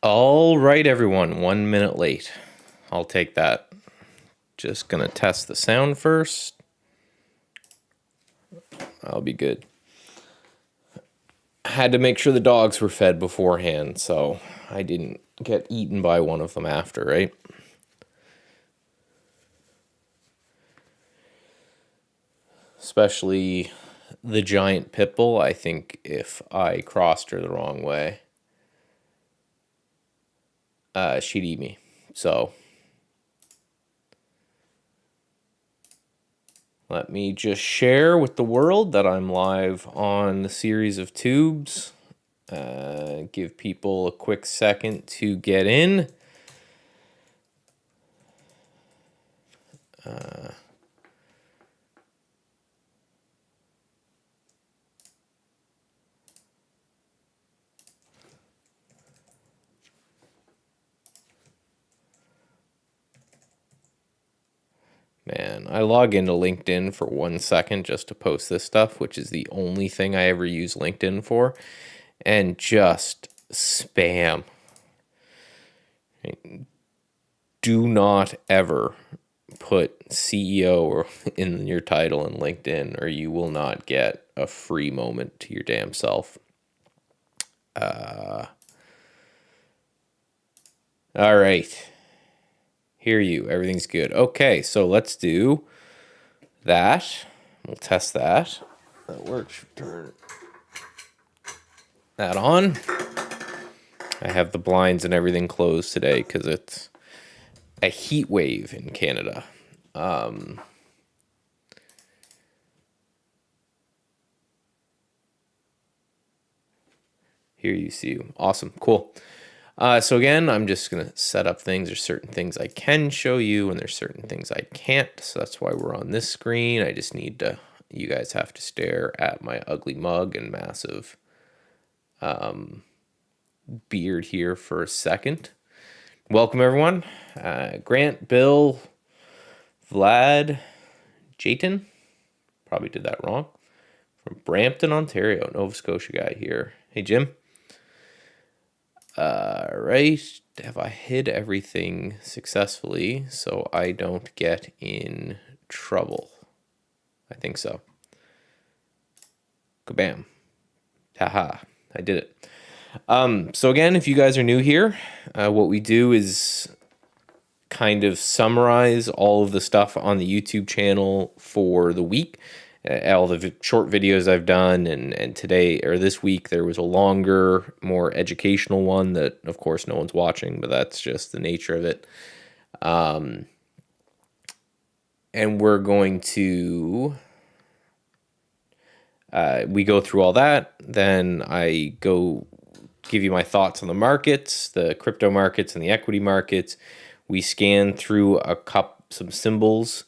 All right, everyone, 1 minute late. I'll take that. Just gonna test the sound first. I'll be good. Had to make sure the dogs were fed beforehand, so I didn't get eaten by one of them after, right? Especially the giant pit bull. I think if I crossed her the wrong way, she'd eat me. So let me just share with the world that I'm live on the series of tubes. Give people a quick second to get in. Man, I log into LinkedIn for 1 second just to post this stuff, which is the only thing I ever use LinkedIn for, and just spam. Do not ever put CEO in your title in LinkedIn, or you will not get a free moment to your damn self. All right. Hear you. Everything's good. Okay, so let's do that. We'll test that. That works. Turn that on. I have the blinds and everything closed today because it's a heat wave in Canada. Here you see you. Awesome. Cool. So again, I'm just going to set up things. There's certain things I can show you and there's certain things I can't. So that's why we're on this screen. I just need to, you guys have to stare at my ugly mug and massive beard here for a second. Welcome everyone. Grant, Bill, Vlad, Jayton, probably did that wrong, from Brampton, Ontario, Nova Scotia guy here. Hey, Jim. Right, have I hid everything successfully so I don't get in trouble? I think so. Kabam. Haha, I did it. So again, if you guys are new here, what we do is kind of summarize all of the stuff on the YouTube channel for the week. All the short videos I've done, and today or this week there was a longer, more educational one that of course no one's watching, but that's just the nature of it. And we're going to we go through all that, then I go give you my thoughts on the markets, the crypto markets and the equity markets. We scan through some symbols,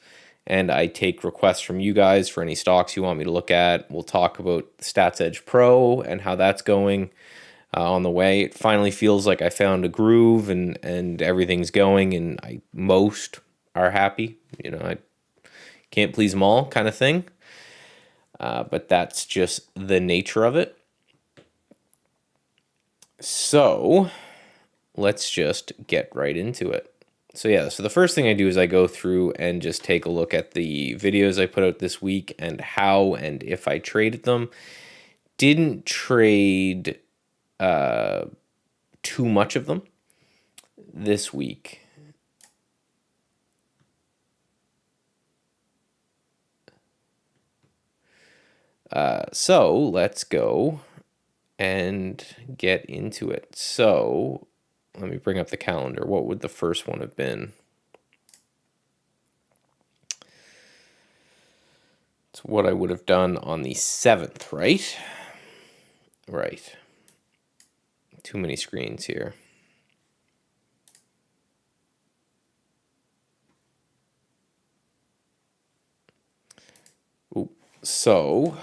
and I take requests from you guys for any stocks you want me to look at. We'll talk about Statsedge Pro and how that's going on the way. It finally feels like I found a groove and everything's going, and most are happy. You know, I can't please them all kind of thing. But that's just the nature of it. So let's just get right into it. So yeah, so the first thing I do is I go through and just take a look at the videos I put out this week and how and if I traded them. Didn't trade too much of them this week. So let's go and get into it. So let me bring up the calendar. What would the first one have been? It's what I would have done on the 7th, right? Right. Too many screens here. Ooh. So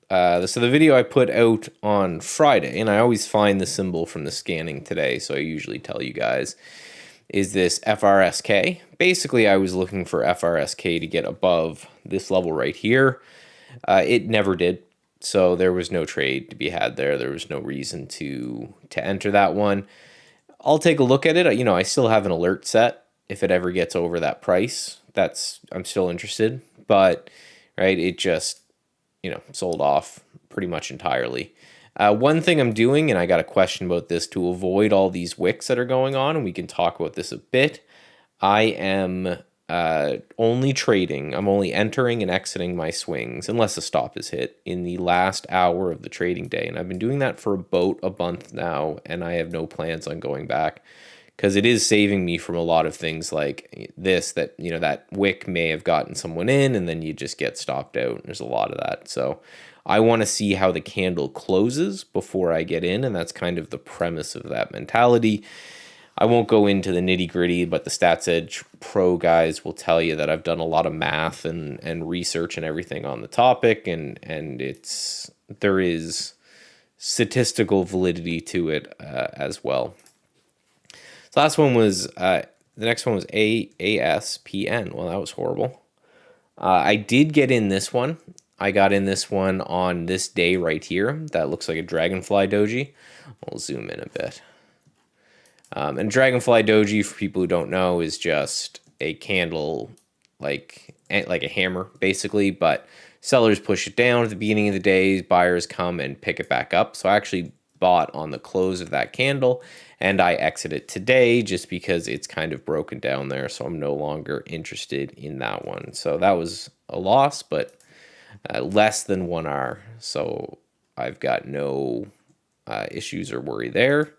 the video I put out on Friday, and I always find the symbol from the scanning today, so I usually tell you guys, is this FRSK. Basically, I was looking for FRSK to get above this level right here. It never did, so there was no trade to be had there. There was no reason to enter that one. I'll take a look at it. You know, I still have an alert set if it ever gets over that price. I'm still interested, but right, it just, you know, sold off pretty much entirely. One thing I'm doing, and I got a question about this to avoid all these wicks that are going on, and we can talk about this a bit. I am only trading. I'm only entering and exiting my swings unless a stop is hit in the last hour of the trading day, and I've been doing that for about a month now, and I have no plans on going back because it is saving me from a lot of things like this, that, you know, that wick may have gotten someone in and then you just get stopped out. There's a lot of that. So I want to see how the candle closes before I get in, and that's kind of the premise of that mentality. I won't go into the nitty gritty, but the Statsedge Pro guys will tell you that I've done a lot of math and research and everything on the topic, and there is statistical validity to it as well. So last one was the next one was ASPN. Well, that was horrible. I did get in this one. I got in this one on this day right here. That looks like a Dragonfly Doji. I'll zoom in a bit. And Dragonfly Doji, for people who don't know, is just a candle like a hammer, basically, but sellers push it down at the beginning of the day, buyers come and pick it back up. So I actually bought on the close of that candle, and I exited today just because it's kind of broken down there, so I'm no longer interested in that one. So that was a loss, but less than 1 hour, so I've got no issues or worry there.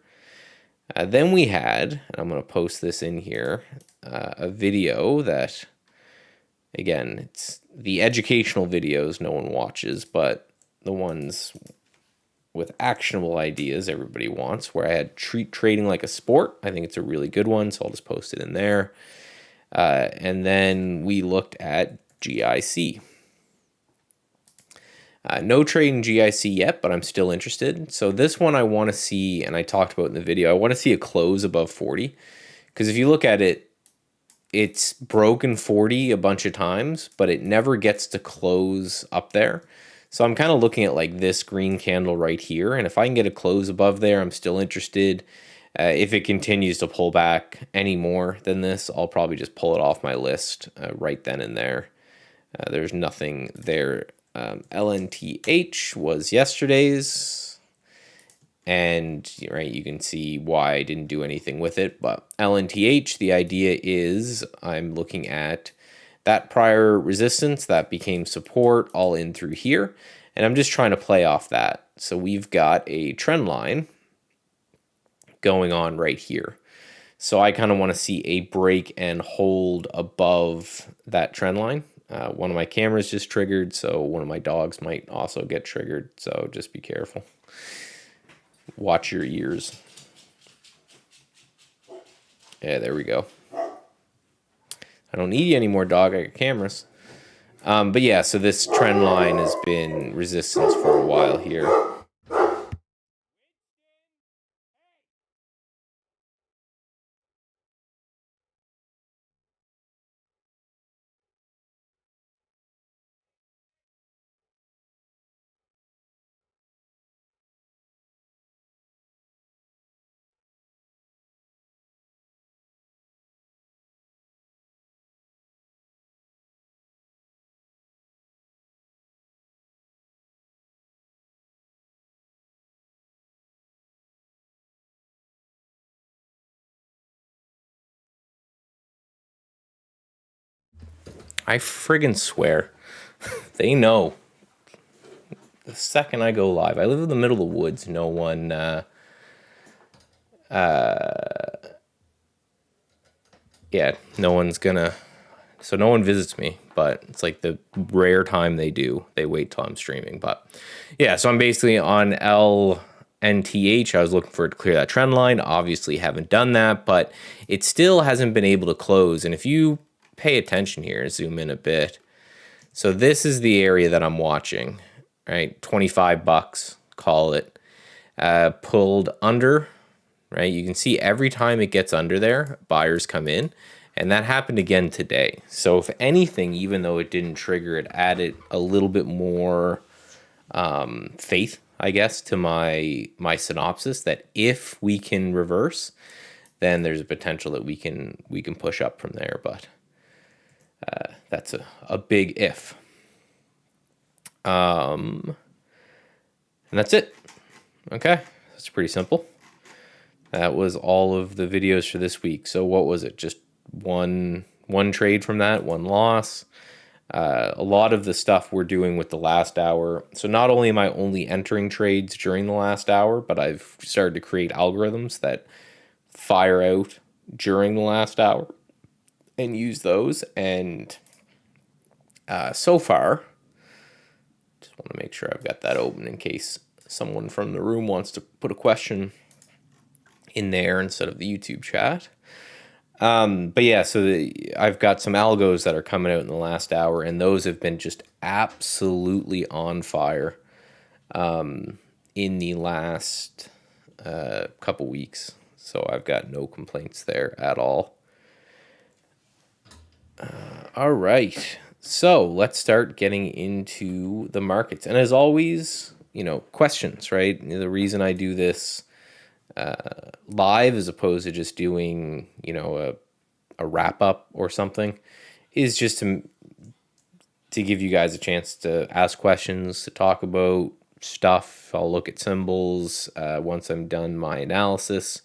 Then we had, and I'm going to post this in here, a video that, again, it's the educational videos no one watches, but the ones with actionable ideas everybody wants, where I had treat trading like a sport. I think it's a really good one, so I'll just post it in there. And then we looked at GIC. No trade in GIC yet, but I'm still interested. So this one I want to see, and I talked about in the video, I want to see a close above 40. Because if you look at it, it's broken 40 a bunch of times, but it never gets to close up there. So I'm kind of looking at like this green candle right here, and if I can get a close above there, I'm still interested. If it continues to pull back any more than this, I'll probably just pull it off my list right then and there. There's nothing there. LNTH was yesterday's, and right, you can see why I didn't do anything with it. But LNTH, the idea is I'm looking at that prior resistance that became support all in through here, and I'm just trying to play off that. So we've got a trend line going on right here. So I kind of want to see a break and hold above that trend line. One of my cameras just triggered, so one of my dogs might also get triggered, so just be careful. Watch your ears. Yeah, there we go. I don't need you anymore, dog. I got cameras. But yeah, so this trend line has been resistance for a while here. I friggin' swear. They know. The second I go live, I live in the middle of the woods. No one, yeah, no one's gonna, so no one visits me, but it's like the rare time they do, they wait till I'm streaming. But yeah, so I'm basically on LNTH. I was looking for it to clear that trend line. Obviously haven't done that, but it still hasn't been able to close. And if you pay attention here, zoom in a bit. So this is the area that I'm watching, right? 25 bucks, call it. Pulled under, right? You can see every time it gets under there, buyers come in, and that happened again today. So if anything, even though it didn't trigger, it added a little bit more faith, I guess, to my synopsis that if we can reverse, then there's a potential that we can push up from there. But that's a big if. And that's it. Okay, that's pretty simple. That was all of the videos for this week. So what was it? Just one trade from that, one loss. A lot of the stuff we're doing with the last hour. So not only am I only entering trades during the last hour, but I've started to create algorithms that fire out during the last hour and use those. And so far, just want to make sure I've got that open in case someone from the room wants to put a question in there instead of the YouTube chat. But yeah, so I've got some algos that are coming out in the last hour, and those have been just absolutely on fire in the last couple weeks. So I've got no complaints there at all. All right. So let's start getting into the markets. And as always, questions, right? The reason I do this live as opposed to just doing, a wrap up or something is just to give you guys a chance to ask questions, to talk about stuff. I'll look at symbols once I'm done my analysis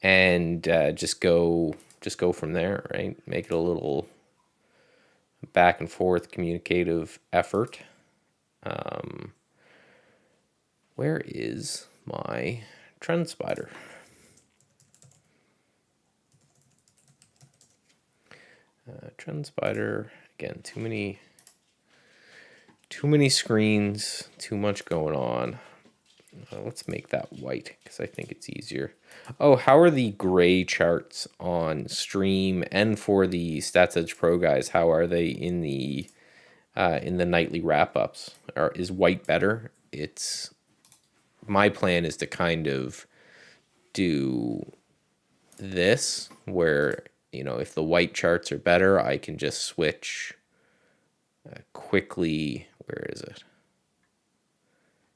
and just go from there, right? Make it a little back and forth communicative effort. Where is my trend spider? Trend spider, again, too many screens, too much going on. Let's make that white because I think it's easier. Oh, how are the gray charts on stream and for the Statsedge Pro guys? How are they in the nightly wrap-ups? Is white better? My plan is to kind of do this where, if the white charts are better, I can just switch quickly. Where is it?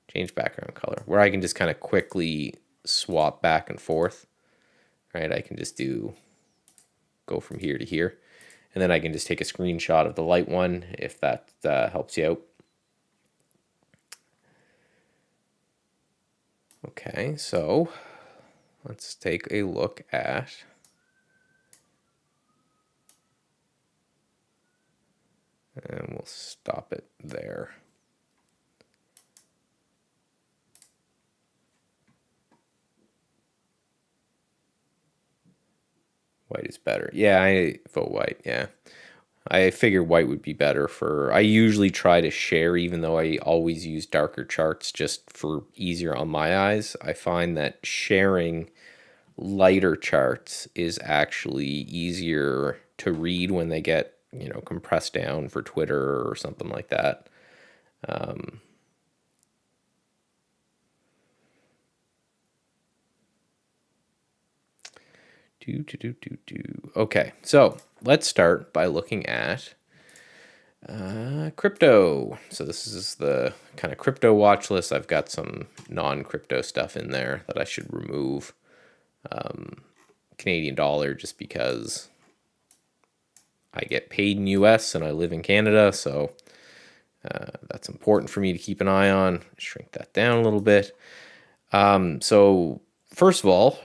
Change background color, where I can just kind of quickly swap back and forth, right? I can just go from here to here, and then I can just take a screenshot of the light one if that helps you out. Okay, so let's take a look at and we'll stop it there. White is better. Yeah, I vote white. Yeah. I figured white would be better I usually try to share, even though I always use darker charts just for easier on my eyes. I find that sharing lighter charts is actually easier to read when they get, compressed down for Twitter or something like that. Okay, so let's start by looking at crypto. So this is the kind of crypto watch list. I've got some non-crypto stuff in there that I should remove. Canadian dollar, just because I get paid in US and I live in Canada, so that's important for me to keep an eye on. Shrink that down a little bit. So first of all,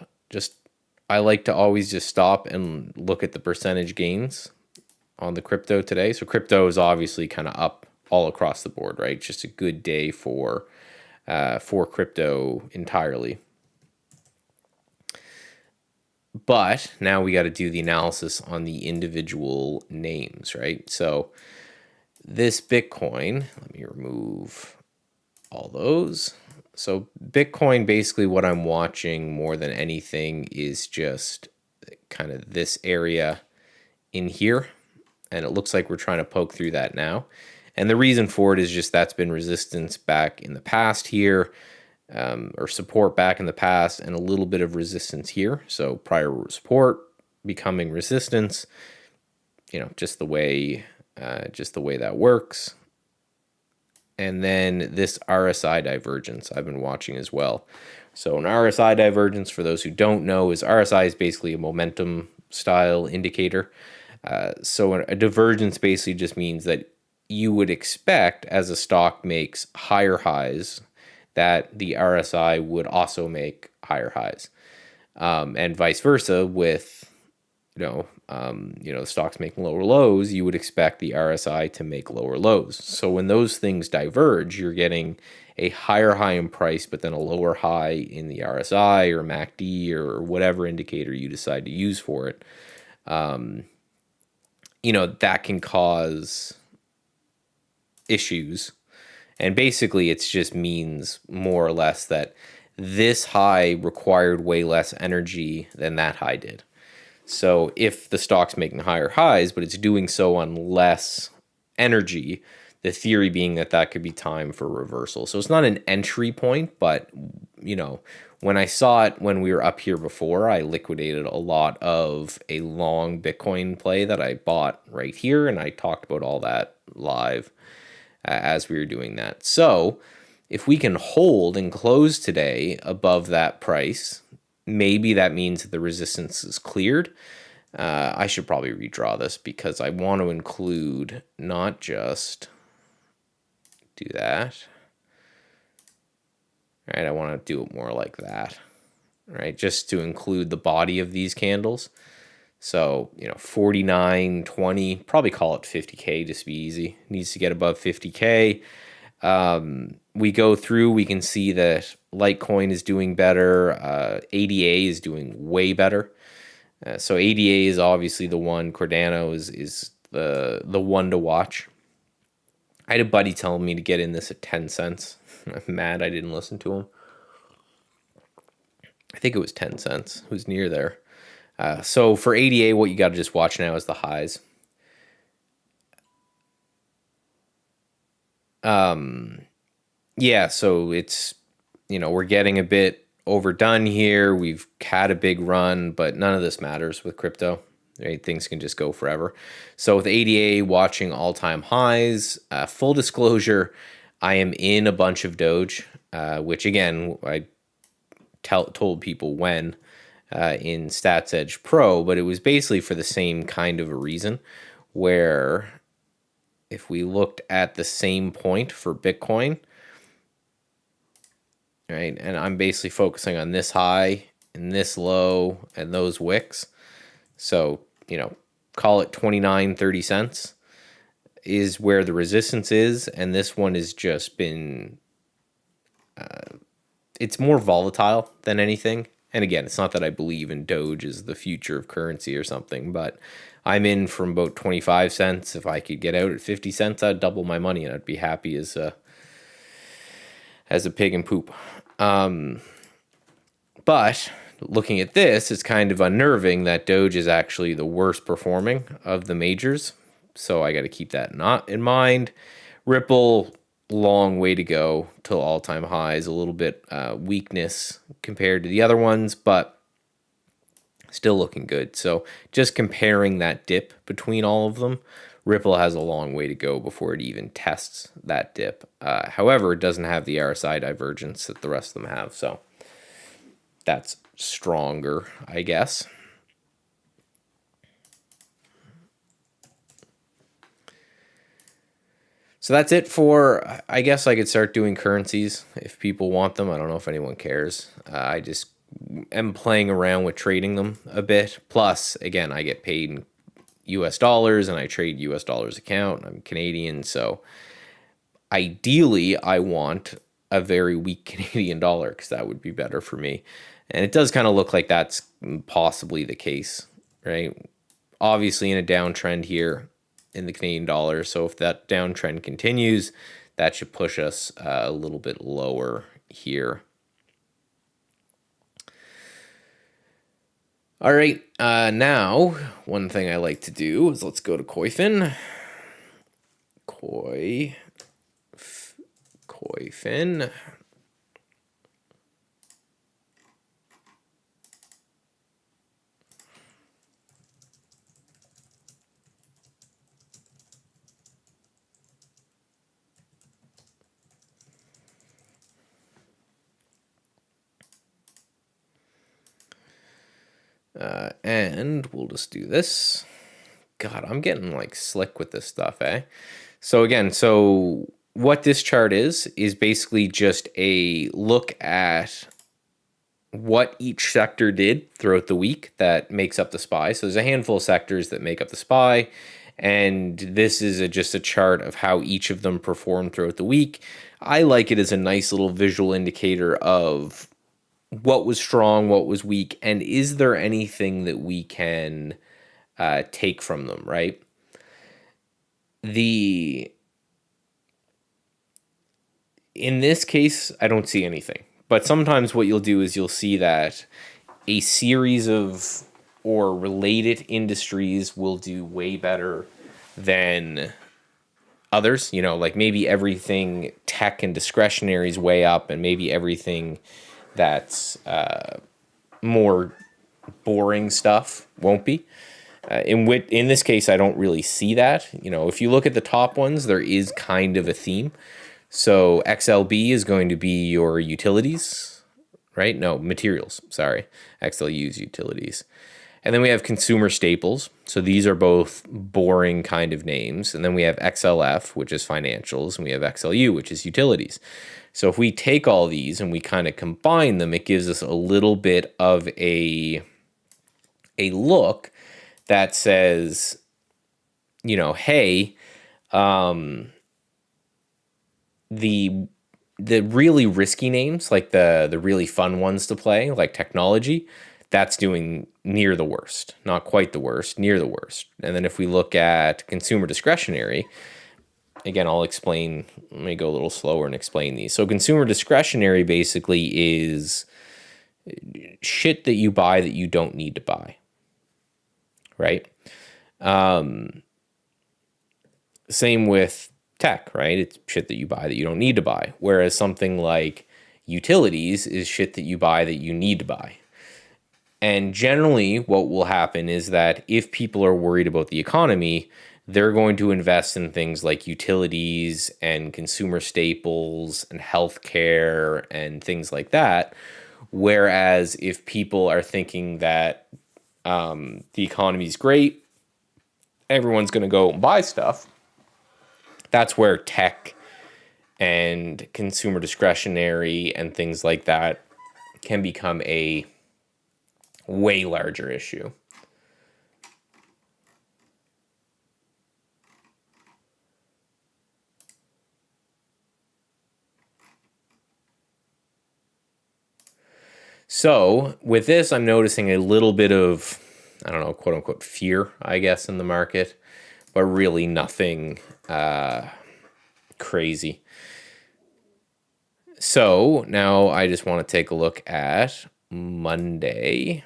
I like to always just stop and look at the percentage gains on the crypto today. So crypto is obviously kind of up all across the board, right? Just a good day for crypto entirely. But now we got to do the analysis on the individual names, right? So this Bitcoin, let me remove all those. So Bitcoin, basically what I'm watching more than anything is just kind of this area in here. And it looks like we're trying to poke through that now. And the reason for it is just that's been resistance back in the past here, or support back in the past, and a little bit of resistance here. So prior support becoming resistance, just the way that works. and then this RSI Divergence I've been watching as well. So an RSI Divergence, for those who don't know, is RSI is basically a momentum style indicator. So a divergence basically just means that you would expect, as a stock makes higher highs, that the RSI would also make higher highs, and vice versa. With the stocks making lower lows, you would expect the RSI to make lower lows. So when those things diverge, you're getting a higher high in price, but then a lower high in the RSI or MACD or whatever indicator you decide to use for it. That can cause issues. And basically, it just means more or less that this high required way less energy than that high did. So if the stock's making higher highs, but it's doing so on less energy, the theory being that that could be time for reversal. So it's not an entry point, but when I saw it when we were up here before, I liquidated a lot of a long Bitcoin play that I bought right here, and I talked about all that live as we were doing that. So if we can hold and close today above that price, maybe that means that the resistance is cleared. I should probably redraw this because I want to include not just do that. Right, I want to do it more like that. Right, just to include the body of these candles. So, 49.20, probably call it 50K just to be easy. Needs to get above 50K. We go through, we can see that Litecoin is doing better. ADA is doing way better. So ADA is obviously the one. Cardano is the one to watch. I had a buddy telling me to get in this at 10 cents. I'm mad I didn't listen to him. I think it was 10 cents. It was near there. So for ADA, what you got to just watch now is the highs. Yeah, so it's, we're getting a bit overdone here. We've had a big run, but none of this matters with crypto. Right? Things can just go forever. So with ADA watching all-time highs, full disclosure, I am in a bunch of Doge, which again, I told people when in Statsedge Pro, but it was basically for the same kind of a reason, where if we looked at the same point for Bitcoin, right, and I'm basically focusing on this high and this low and those wicks. So, call it 29, 30 cents is where the resistance is. And this one has just been, it's more volatile than anything. And again, it's not that I believe in Doge as the future of currency or something, but I'm in from about 25 cents. If I could get out at 50 cents, I'd double my money and I'd be happy as a pig in poop. But looking at this, it's kind of unnerving that Doge is actually the worst performing of the majors. So I got to keep that not in mind. Ripple, long way to go till all-time highs. A little bit weakness compared to the other ones, but still looking good. So just comparing that dip between all of them, Ripple has a long way to go before it even tests that dip. However, it doesn't have the RSI divergence that the rest of them have. So that's stronger, I guess. So that's it for, I guess I could start doing currencies if people want them. I don't know if anyone cares. I just am playing around with trading them a bit. Plus, again, I get paid in US dollars and I trade US dollars account. I'm Canadian, so ideally I want a very weak Canadian dollar because that would be better for me. And it does kind of look like that's possibly the case, right? Obviously in a downtrend here in the Canadian dollar. So if that downtrend continues, that should push us a little bit lower here. All right, now one thing I like to do is let's go to Koyfin. Koyfin. And we'll just do this. God, I'm getting like slick with this stuff, eh? So again, so what this chart is basically just a look at what each sector did throughout the week that makes up the SPY. So there's a handful of sectors that make up the SPY, and this is just a chart of how each of them performed throughout the week. I like it as a nice little visual indicator of what was strong, what was weak, and is there anything that we can take from them, right? In this case, I don't see anything. But sometimes what you'll do is you'll see that a series of or related industries will do way better than others. You know, like maybe everything tech and discretionary is way up, and maybe everything that's more boring stuff won't be. In this case, I don't really see that. You know, if you look at the top ones, there is kind of a theme. So XLB is going to be your utilities, right? No, materials, sorry. XLU is utilities. And then we have consumer staples. So these are both boring kind of names. And then we have XLF, which is financials, and we have XLU, which is utilities. So if we take all these and we kind of combine them, it gives us a little bit of a look that says, you know, hey, the really risky names, like the really fun ones to play, like technology, that's doing near the worst. Not quite the worst, near the worst. And then if we look at consumer discretionary, again, I'll explain, let me go a little slower and explain these. So consumer discretionary basically is shit that you buy that you don't need to buy, right? Same with tech, right? It's shit that you buy that you don't need to buy. Whereas something like utilities is shit that you buy that you need to buy. And generally what will happen is that if people are worried about the economy, they're going to invest in things like utilities and consumer staples and healthcare and things like that. Whereas if people are thinking that the economy is great, everyone's going to go and buy stuff, that's where tech and consumer discretionary and things like that can become a way larger issue. So with this, I'm noticing a little bit of, I don't know, quote unquote fear, I guess, in the market, but really nothing crazy. So now I just want to take a look at Monday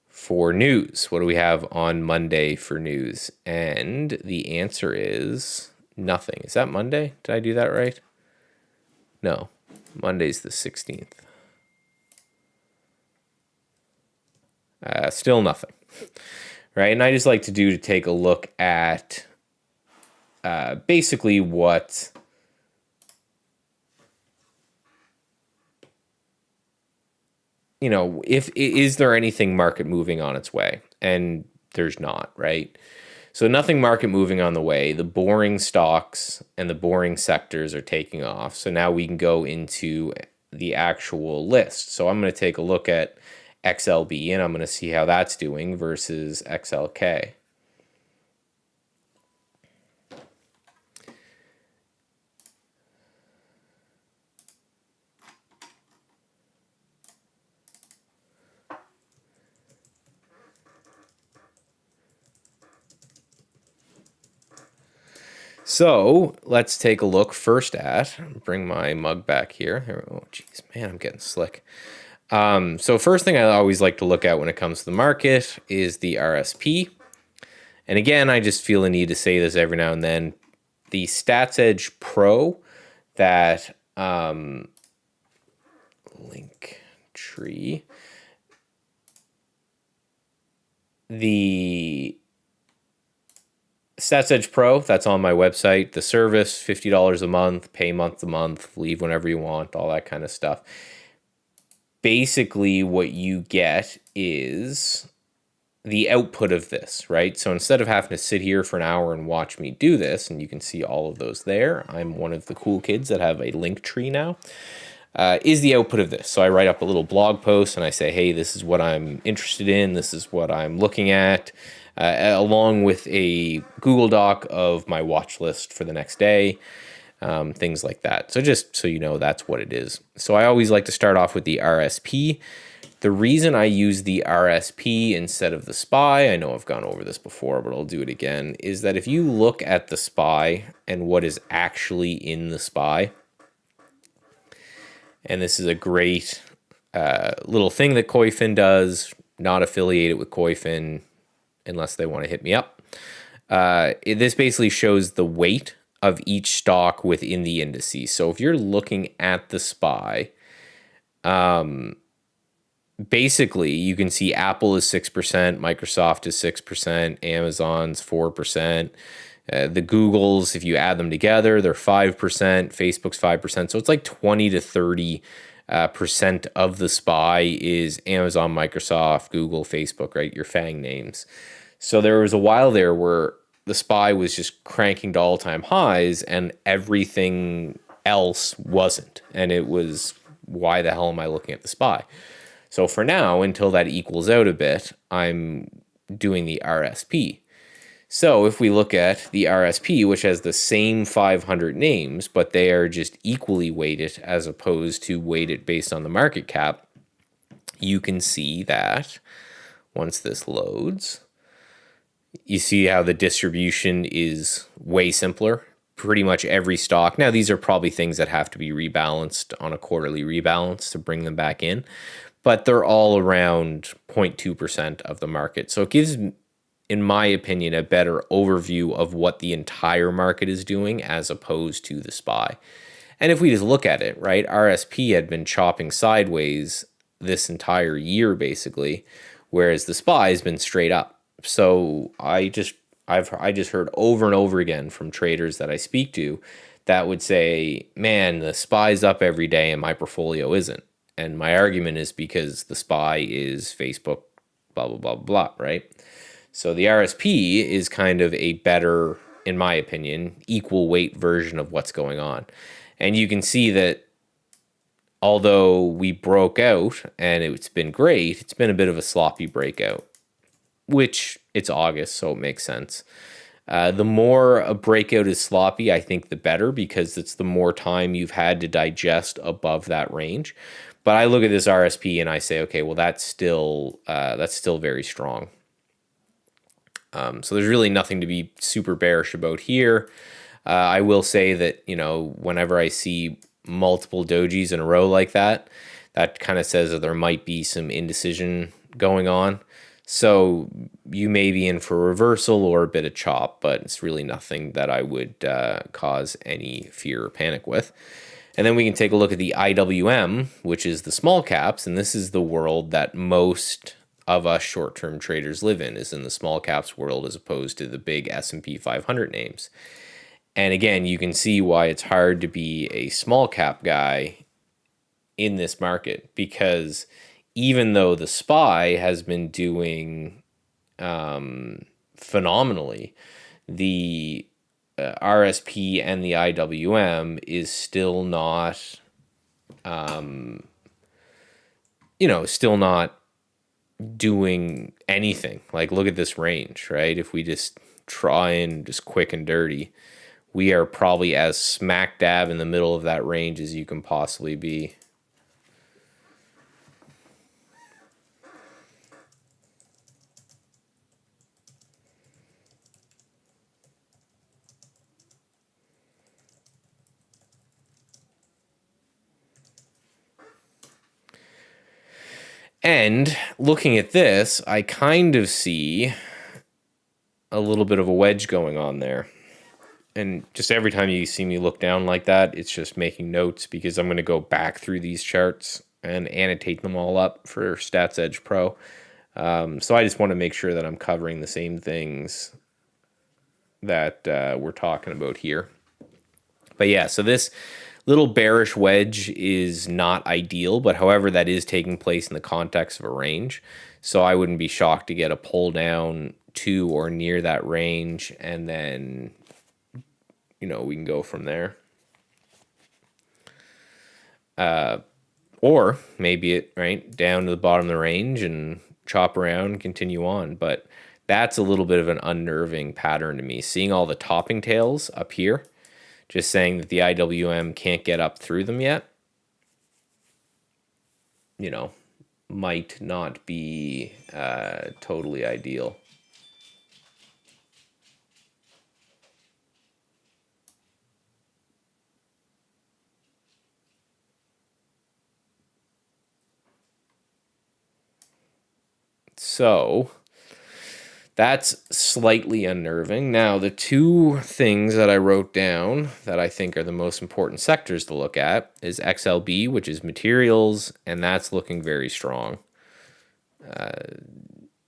for news. What do we have on Monday for news? And the answer is nothing. Is that Monday? Did I do that right? No. Monday's the 16th. Still nothing. Right? And I just like to take a look at basically what is there anything market moving on its way? And there's not, right? So nothing market moving on the way. The boring stocks and the boring sectors are taking off. So now we can go into the actual list. So I'm going to take a look at XLB and I'm going to see how that's doing versus XLK. So let's take a look first at, bring my mug back here. Oh, geez, man, I'm getting slick. So first thing I always like to look at when it comes to the market is the RSP. And again, I just feel the need to say this every now and then. The Statsedge Pro, that link tree, the Statsedge Pro, that's on my website. The service, $50 a month, pay month to month, leave whenever you want, all that kind of stuff. basically what you get is the output of this, right? So instead of having to sit here for an hour and watch me do this, and you can see all of those there, I'm one of the cool kids that have a link tree now, is the output of this. So I write up a little blog post and I say, hey, this is what I'm interested in, this is what I'm looking at, along with a Google Doc of my watch list for the next day, things like that. So just so you know, that's what it is. So I always like to start off with the RSP. The reason I use the RSP instead of the SPY, I know I've gone over this before, but I'll do it again, is that if you look at the SPY and what is actually in the SPY, and this is a great little thing that Koifin does, not affiliated with Koifin unless they want to hit me up. This basically shows the weight of each stock within the indices. So if you're looking at the SPY, basically you can see Apple is 6%, Microsoft is 6%, Amazon's 4%. The Googles, if you add them together, they're 5%, Facebook's 5%. So it's like 20 to 30% of the SPY is Amazon, Microsoft, Google, Facebook, right? Your FANG names. So there was a while there where the SPY was just cranking to all-time highs and everything else wasn't. And it was, why the hell am I looking at the SPY? So for now, until that equals out a bit, I'm doing the RSP. So if we look at the RSP, which has the same 500 names, but they are just equally weighted as opposed to weighted based on the market cap, you can see that once this loads, you see how the distribution is way simpler. Pretty much every stock. Now, these are probably things that have to be rebalanced on a quarterly rebalance to bring them back in, but they're all around 0.2% of the market. So it gives, in my opinion, a better overview of what the entire market is doing as opposed to the SPY. And if we just look at it, right, RSP had been chopping sideways this entire year, basically, whereas the SPY has been straight up. So I just heard over and over again from traders that I speak to that would say, man, the SPY's up every day and my portfolio isn't. And my argument is because the SPY is Facebook, blah, blah, blah, blah, right? So the RSP is kind of a better, in my opinion, equal weight version of what's going on. And you can see that although we broke out and it's been great, it's been a bit of a sloppy breakout, which it's August, so it makes sense. The more a breakout is sloppy, I think the better, because it's the more time you've had to digest above that range. But I look at this RSP and I say, okay, well, that's still very strong. So there's really nothing to be super bearish about here. I will say that, you know, whenever I see multiple dojis in a row like that, that kind of says that there might be some indecision going on. So you may be in for a reversal or a bit of chop, but it's really nothing that I would cause any fear or panic with. And then we can take a look at the IWM, which is the small caps, and this is the world that most of us short-term traders live in, is in the small caps world as opposed to the big S&P 500 names. And again, you can see why it's hard to be a small cap guy in this market, because even though the SPY has been doing phenomenally, the RSP and the IWM is still not, still not doing anything. Like, look at this range, right? If we just try and just quick and dirty, we are probably as smack dab in the middle of that range as you can possibly be. And looking at this, I kind of see a little bit of a wedge going on there. And just every time you see me look down like that, it's just making notes, because I'm going to go back through these charts and annotate them all up for Statsedge Pro. So I just want to make sure that I'm covering the same things that we're talking about here. But yeah, so this little bearish wedge is not ideal, but however, that is taking place in the context of a range. So I wouldn't be shocked to get a pull down to or near that range, and then, we can go from there. Or maybe it, right, down to the bottom of the range and chop around and continue on. But that's a little bit of an unnerving pattern to me. Seeing all the topping tails up here, just saying that the IWM can't get up through them yet, might not be totally ideal. So that's slightly unnerving. Now, the two things that I wrote down that I think are the most important sectors to look at is XLB, which is materials, and that's looking very strong.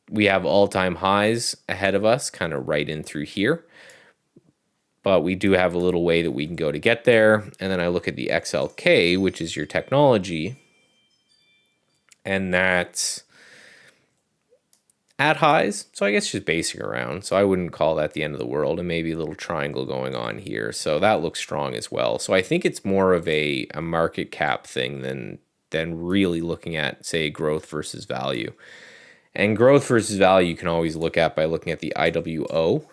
We have all-time highs ahead of us, kind of right in through here. But we do have a little way that we can go to get there. And then I look at the XLK, which is your technology, and that's at highs, so I guess just basing around. So I wouldn't call that the end of the world, and maybe a little triangle going on here. So that looks strong as well. So I think it's more of a market cap thing than really looking at, say, growth versus value. And growth versus value you can always look at by looking at the IWO,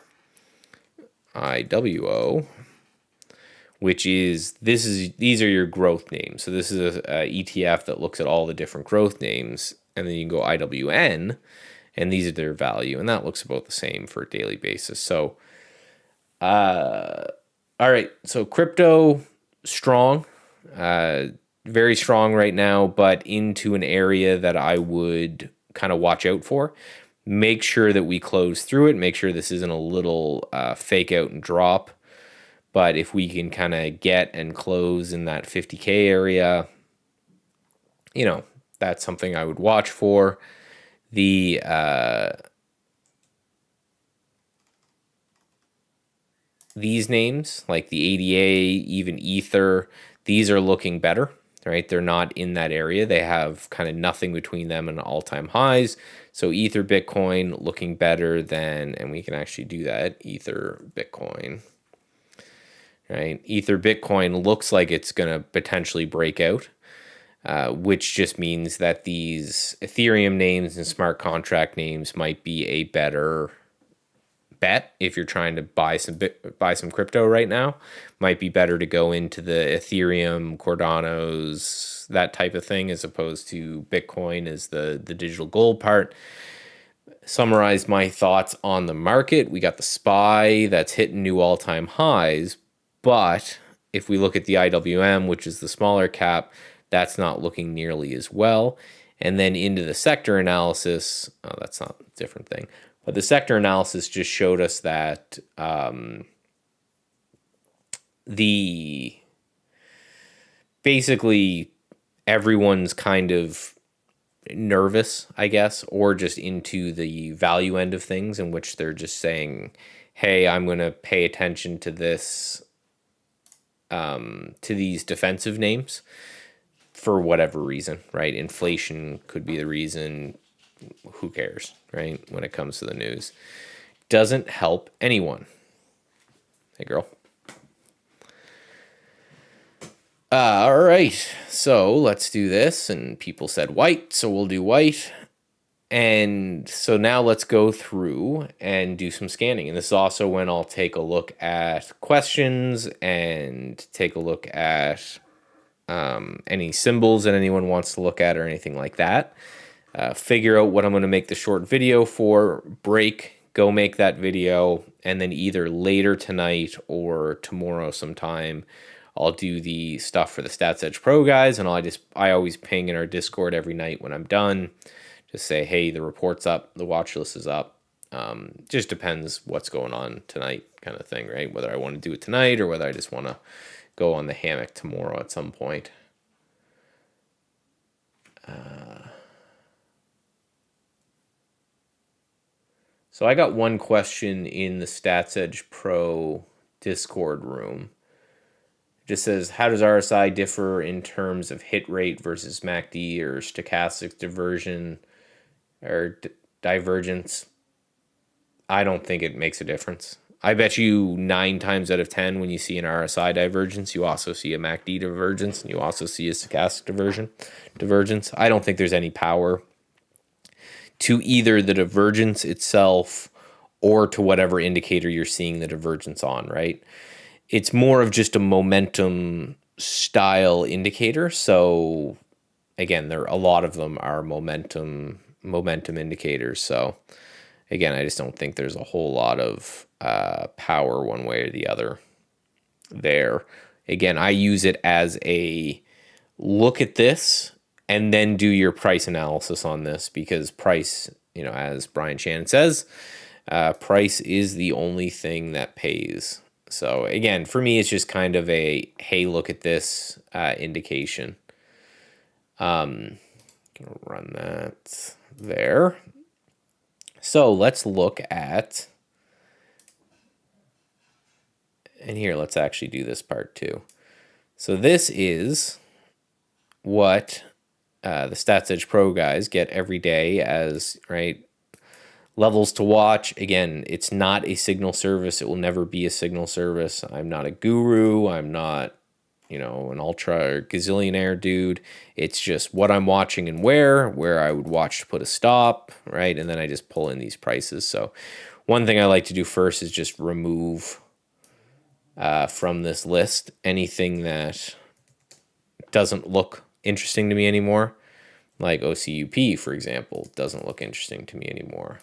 which is these are your growth names. So this is a ETF that looks at all the different growth names, and then you can go IWN, and these are their value, and that looks about the same for a daily basis. So, all right, so crypto, strong, very strong right now, but into an area that I would kind of watch out for. Make sure that we close through it. Make sure this isn't a little fake out and drop. But if we can kind of get and close in that 50K area, that's something I would watch for. The these names, like the ADA, even Ether, these are looking better, right? They're not in that area. They have kind of nothing between them and all-time highs. So Ether, Bitcoin looking better than, and we can actually do that, Ether, Bitcoin, right? Ether, Bitcoin looks like it's going to potentially break out. Which just means that these Ethereum names and smart contract names might be a better bet if you're trying to buy some crypto right now. Might be better to go into the Ethereum, Cardanos, that type of thing, as opposed to Bitcoin as the digital gold part. Summarize my thoughts on the market. We got the SPY that's hitting new all-time highs, but if we look at the IWM, which is the smaller cap, that's not looking nearly as well. And then into the sector analysis, that's not a different thing. But the sector analysis just showed us that basically everyone's kind of nervous, I guess, or just into the value end of things, in which they're just saying, hey, I'm going to pay attention to this, to these defensive names, for whatever reason, right? Inflation could be the reason. Who cares, right? When it comes to the news, doesn't help anyone. Hey, girl. All right, so let's do this. And people said white, so we'll do white. And so now let's go through and do some scanning. And this is also when I'll take a look at questions and take a look at any symbols that anyone wants to look at or anything like that. Figure out what I'm going to make the short video for, break, go make that video, and then either later tonight or tomorrow sometime, I'll do the stuff for the Statsedge Pro guys, and I always ping in our Discord every night when I'm done. Just say, hey, the report's up, the watch list is up. Just depends what's going on tonight, kind of thing, right? Whether I want to do it tonight or whether I just want to go on the hammock tomorrow at some point. So I got one question in the Statsedge Pro Discord room. Just says, how does RSI differ in terms of hit rate versus MACD or stochastic diversion or divergence? I don't think it makes a difference. I bet you 9 times out of 10 when you see an RSI divergence, you also see a MACD divergence, and you also see a stochastic divergence. I don't think there's any power to either the divergence itself or to whatever indicator you're seeing the divergence on, right? It's more of just a momentum style indicator. So again, a lot of them are momentum indicators. So again, I just don't think there's a whole lot of power one way or the other there. Again, I use it as a look at this and then do your price analysis on this, because price, as Brian Shannon says, price is the only thing that pays. So again, for me, it's just kind of a, hey, look at this indication. Gonna run that there. So let's look at, and here, let's actually do this part too. So this is what the Statsedge Pro guys get every day as, right, levels to watch. Again, it's not a signal service. It will never be a signal service. I'm not a guru. I'm not, an ultra gazillionaire dude. It's just what I'm watching and where I would watch to put a stop, right? And then I just pull in these prices. So one thing I like to do first is just remove from this list anything that doesn't look interesting to me anymore. Like OCUP, for example, doesn't look interesting to me anymore.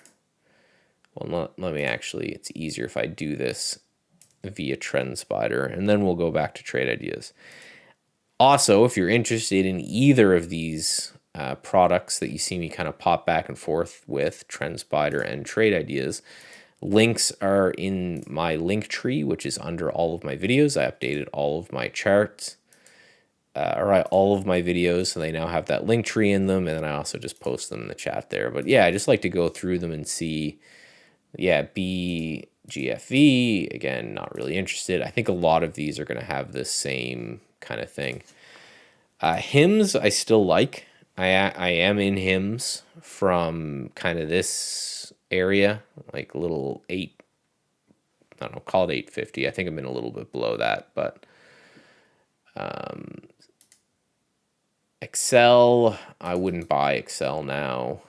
Well, let me actually, it's easier if I do this via TrendSpider, and then we'll go back to trade ideas. Also, if you're interested in either of these products that you see me kind of pop back and forth with, TrendSpider and trade ideas, links are in my link tree, which is under all of my videos. I updated all of my charts, all of my videos, so they now have that link tree in them, and then I also just post them in the chat there. But yeah, I just like to go through them and see, yeah, BGFV, again, not really interested. I think a lot of these are going to have this same kind of thing. HIMS, I still like. I am in HIMS from kind of this area, like a little 8, I don't know, call it 850. I think I'm in a little bit below that, but Excel, I wouldn't buy Excel now.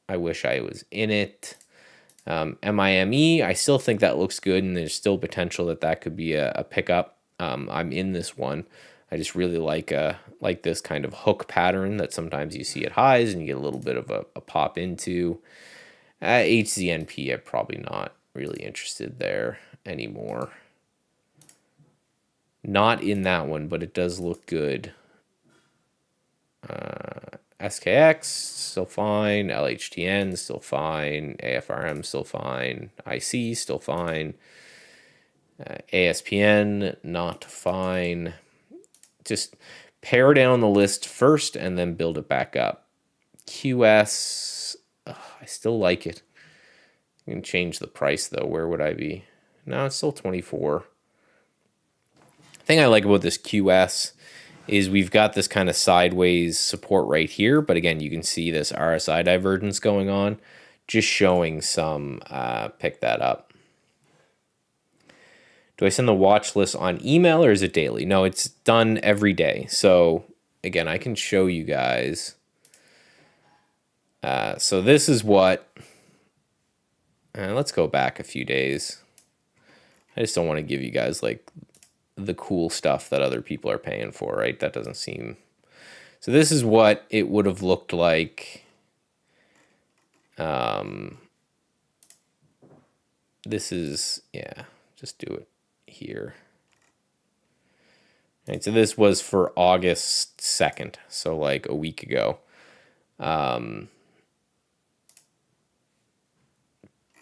I wish I was in it. MIME, I still think that looks good, and there's still potential that could be a pickup. I'm in this one. I just really like this kind of hook pattern that sometimes you see at highs and you get a little bit of a pop into. HZNP, I'm probably not really interested there anymore. Not in that one, but it does look good. SKX, still fine. LHTN, still fine. AFRM, still fine. IC, still fine. ASPN, not fine. Just pare down the list first and then build it back up. QS, I still like it. I can change the price though. Where would I be? No, it's still 24. The thing I like about this QS is we've got this kind of sideways support right here, but again, you can see this RSI divergence going on, just showing some pick that up. Do I send the watch list on email or is it daily? No, it's done every day. So again, I can show you guys. So this is what, let's go back a few days. I just don't want to give you guys like the cool stuff that other people are paying for, right? That doesn't seem... So this is what it would have looked like. This is, yeah, just do it here. All right, so this was for August 2nd, so like a week ago.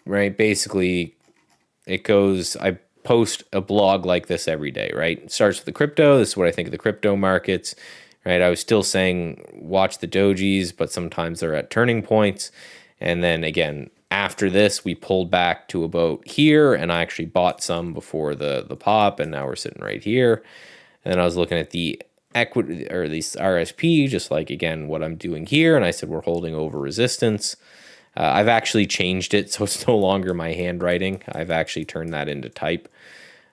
Right, basically it goes, I post a blog like this every day, right? It starts with the crypto. This is what I think of the crypto markets, right? I was still saying watch the dojis, but sometimes they're at turning points. And then again, After this, we pulled back to about here, and I actually bought some before the pop, and now we're sitting right here. And then I was looking at the equity, or the RSP, just like, again, what I'm doing here, and I said we're holding over resistance. I've actually changed it, so it's no longer my handwriting. I've actually turned that into type.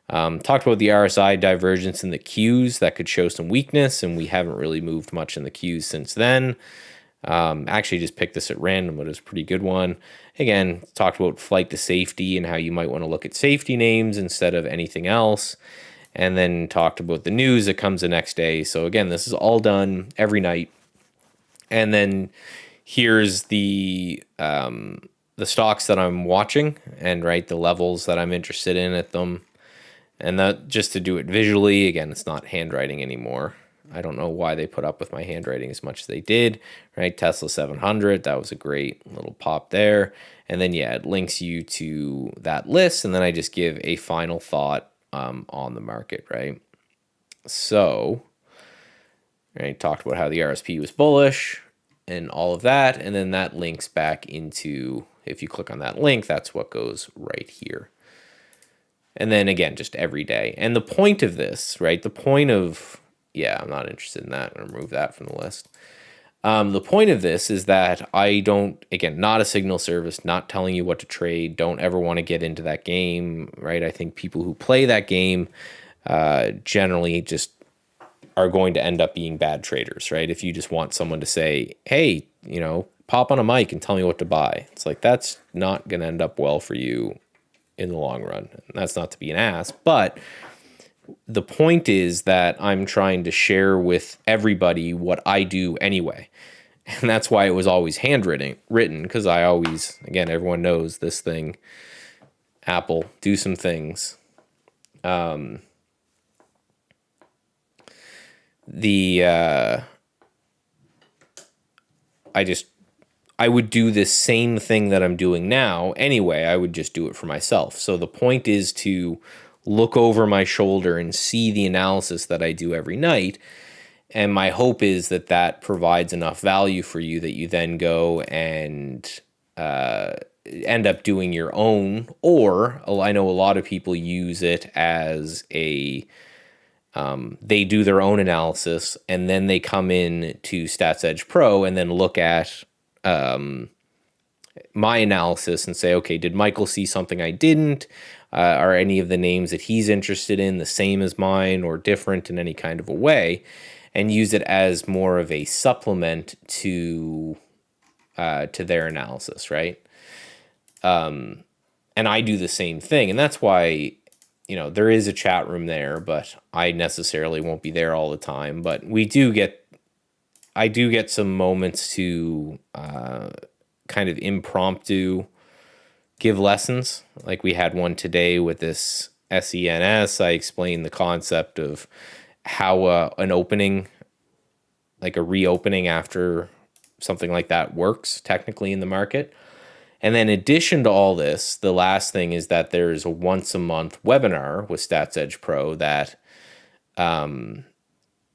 Talked about the RSI divergence in the Qs that could show some weakness, and we haven't really moved much in the Qs since then. Actually just picked this at random, but it was a pretty good one. Again, talked about flight to safety and how you might want to look at safety names instead of anything else. And then talked about the news that comes the next day. So again, this is all done every night. And then here's the stocks that I'm watching, and right, the levels that I'm interested in at them. And that, just to do it visually, again, it's not handwriting anymore. I don't know why they put up with my handwriting as much as they did, right? Tesla 700, that was a great little pop there. And then, yeah, it links you to that list. And then I just give a final thought on the market, right? So, right, talked about how the RSP was bullish and all of that. And then that links back into, if you click on that link, that's what goes right here. And then again, just every day. And the point of this, right? The point of, yeah, I'm not interested in that. I'm going to remove that from the list. The point of this is that I don't, again, not a signal service, not telling you what to trade. Don't ever want to get into that game, right? I think people who play that game generally just are going to end up being bad traders, right? If you just want someone to say, hey, you know, pop on a mic and tell me what to buy. It's like, that's not going to end up well for you in the long run. And that's not to be an ass, but the point is that I'm trying to share with everybody what I do anyway. And that's why it was always handwritten, because I always, again, everyone knows this thing, Apple, do some things. I would do this same thing that I'm doing now anyway. I would just do it for myself. So the point is to look over my shoulder and see the analysis that I do every night. And my hope is that that provides enough value for you that you then go and end up doing your own. Or I know a lot of people use it as a, they do their own analysis and then they come in to Statsedge Pro and then look at my analysis and say, okay, did Michael see something I didn't? Are any of the names that he's interested in the same as mine or different in any kind of a way? And use it as more of a supplement to their analysis, right? And I do the same thing, and that's why, you know, there is a chat room there, but I necessarily won't be there all the time. But I do get some moments to kind of impromptu give lessons. Like we had one today with this SENS. I explained the concept of how an opening, like a reopening after something like that, works technically in the market. And then in addition to all this, the last thing is that there's a once a month webinar with Statsedge Pro that the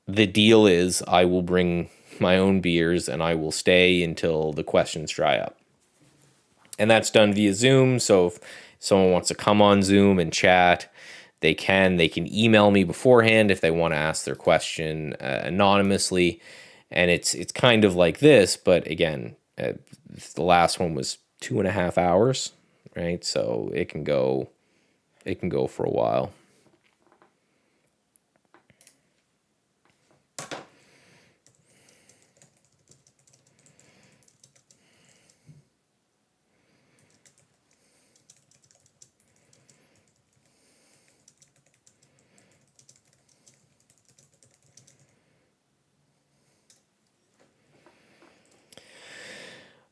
deal is I will bring my own beers and I will stay until the questions dry up. And that's done via Zoom. So if someone wants to come on Zoom and chat, they can email me beforehand if they want to ask their question anonymously. And it's kind of like this, but again, the last one was 2.5 hours, right? So it can go for a while.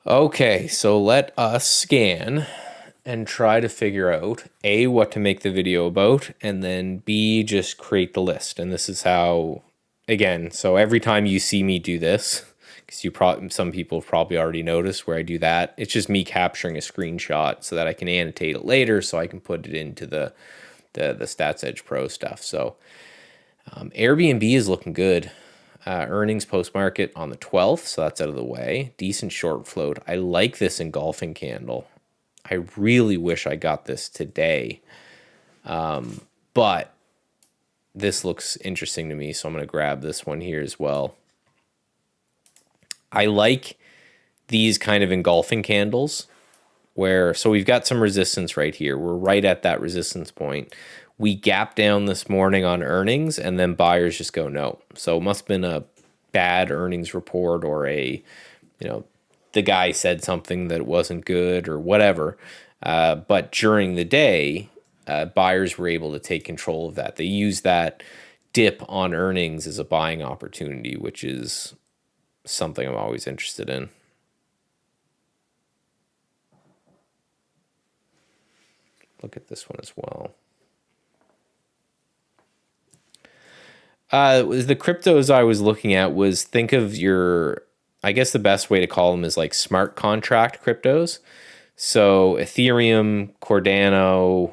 Okay, so let us scan and try to figure out A, what to make the video about, and then B, just create the list. And this is how, again, so every time you see me do this, because some people have probably already noticed where I do that, it's just me capturing a screenshot so that I can annotate it later so I can put it into the Statsedge Pro stuff. So Airbnb is looking good. Earnings post-market on the 12th, so that's out of the way. Decent short float. I like this engulfing candle. I really wish I got this today. But this looks interesting to me, so I'm going to grab this one here as well. I like these kind of engulfing candles so we've got some resistance right here. We're right at that resistance point. We gap down this morning on earnings, and then buyers just go no. So it must have been a bad earnings report, or the guy said something that wasn't good or whatever. But during the day, buyers were able to take control of that. They use that dip on earnings as a buying opportunity, which is something I'm always interested in. Look at this one as well. The cryptos I was looking at was, think of I guess the best way to call them is like smart contract cryptos. So Ethereum, Cardano,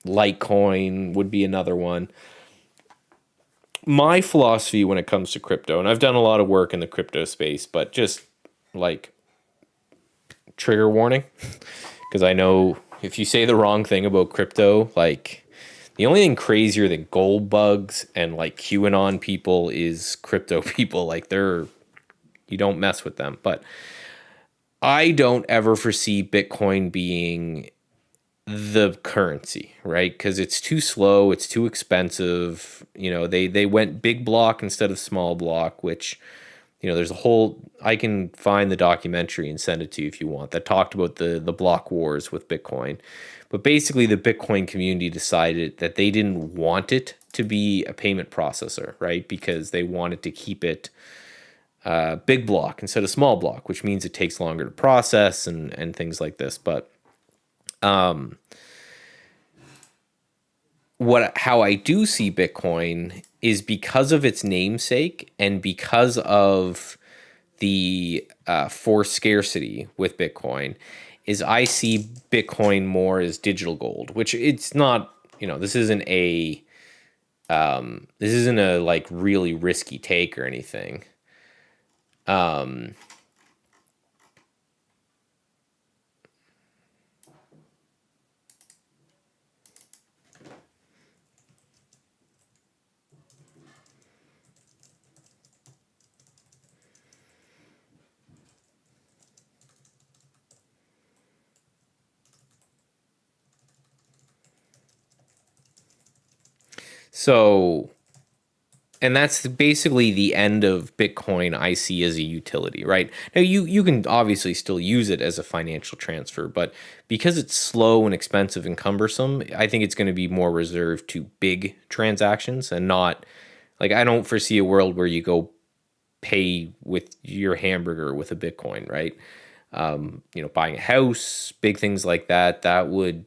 Litecoin would be another one. My philosophy when it comes to crypto, and I've done a lot of work in the crypto space, but just like trigger warning, because I know if you say the wrong thing about crypto, like the only thing crazier than gold bugs and like QAnon people is crypto people. Like you don't mess with them. But I don't ever foresee Bitcoin being the currency, right? Because it's too slow, it's too expensive. They went big block instead of small block, which there's a whole, I can find the documentary and send it to you if you want, that talked about the block wars with Bitcoin. But basically the Bitcoin community decided that they didn't want it to be a payment processor, right? Because they wanted to keep it big block instead of small block, which means it takes longer to process and things like this. But how I do see Bitcoin is because of its namesake and because of the forced scarcity with Bitcoin, is I see Bitcoin more as digital gold, which it's not. This isn't a like really risky take or anything. So, and that's basically the end of Bitcoin I see as a utility, right? Now, you can obviously still use it as a financial transfer, but because it's slow and expensive and cumbersome, I think it's going to be more reserved to big transactions and not, like, I don't foresee a world where you go pay with your hamburger with a Bitcoin, right? Buying a house, big things like that, that would...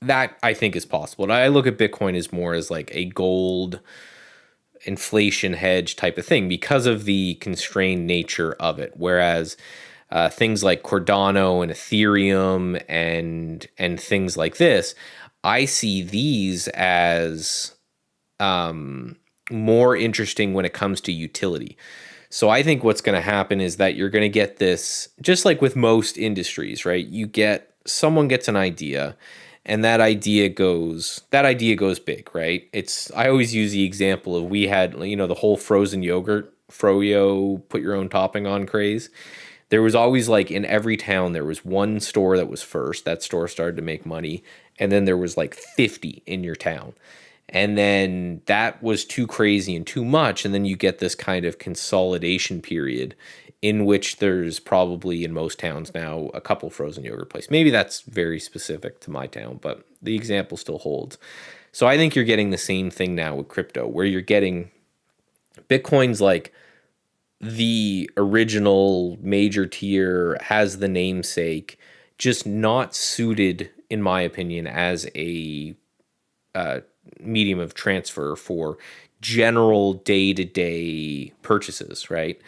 that I think is possible. And I look at Bitcoin as more as like a gold inflation hedge type of thing because of the constrained nature of it. Whereas things like Cardano and Ethereum and things like this, I see these as more interesting when it comes to utility. So I think what's going to happen is that you're going to get this, just like with most industries, right? Someone gets an idea, and that idea goes big, right? I always use the example of, we had, the whole frozen yogurt, froyo, put your own topping on craze. There was always, like, in every town, there was one store that was first. That store started to make money. And then there was like 50 in your town. And then that was too crazy and too much. And then you get this kind of consolidation period in which there's probably, in most towns now, a couple frozen yogurt places. Maybe that's very specific to my town, but the example still holds. So I think you're getting the same thing now with crypto, where you're getting Bitcoin's like the original major tier, has the namesake, just not suited, in my opinion, as a medium of transfer for general day-to-day purchases, right?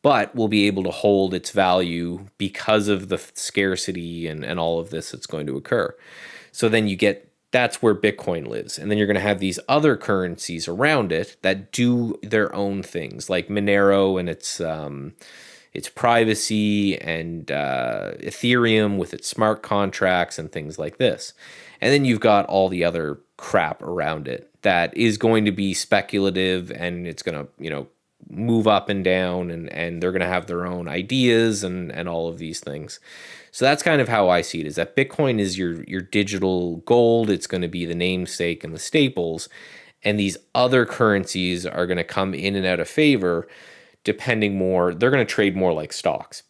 But will be able to hold its value because of the scarcity and all of this that's going to occur. So then you get that's where Bitcoin lives. And then you're going to have these other currencies around it that do their own things, like Monero and its privacy, and Ethereum with its smart contracts and things like this. And then you've got all the other crap around it that is going to be speculative, and it's going to, move up and down, and they're going to have their own ideas and all of these things. So that's kind of how I see it, is that Bitcoin is your digital gold. It's going to be the namesake and the staples. And these other currencies are going to come in and out of favor depending more. They're going to trade more like stocks,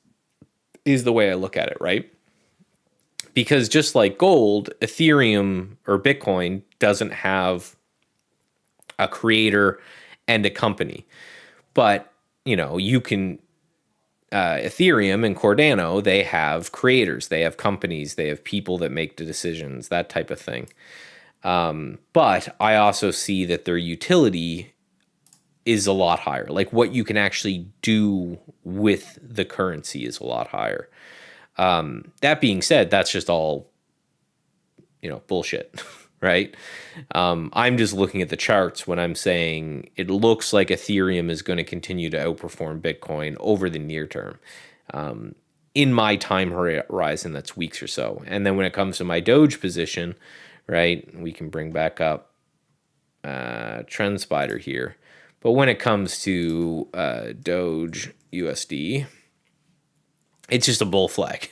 is the way I look at it, right? Because just like gold, Ethereum or Bitcoin doesn't have a creator and a company. But, you can, Ethereum and Cardano, they have creators, they have companies, they have people that make the decisions, that type of thing. But I also see that their utility is a lot higher. Like what you can actually do with the currency is a lot higher. That being said, that's just all, bullshit, right? I'm just looking at the charts when I'm saying it looks like Ethereum is going to continue to outperform Bitcoin over the near term. In my time horizon, that's weeks or so. And then when it comes to my Doge position, right, we can bring back up Trend Spider here. But when it comes to Doge USD, it's just a bull flag,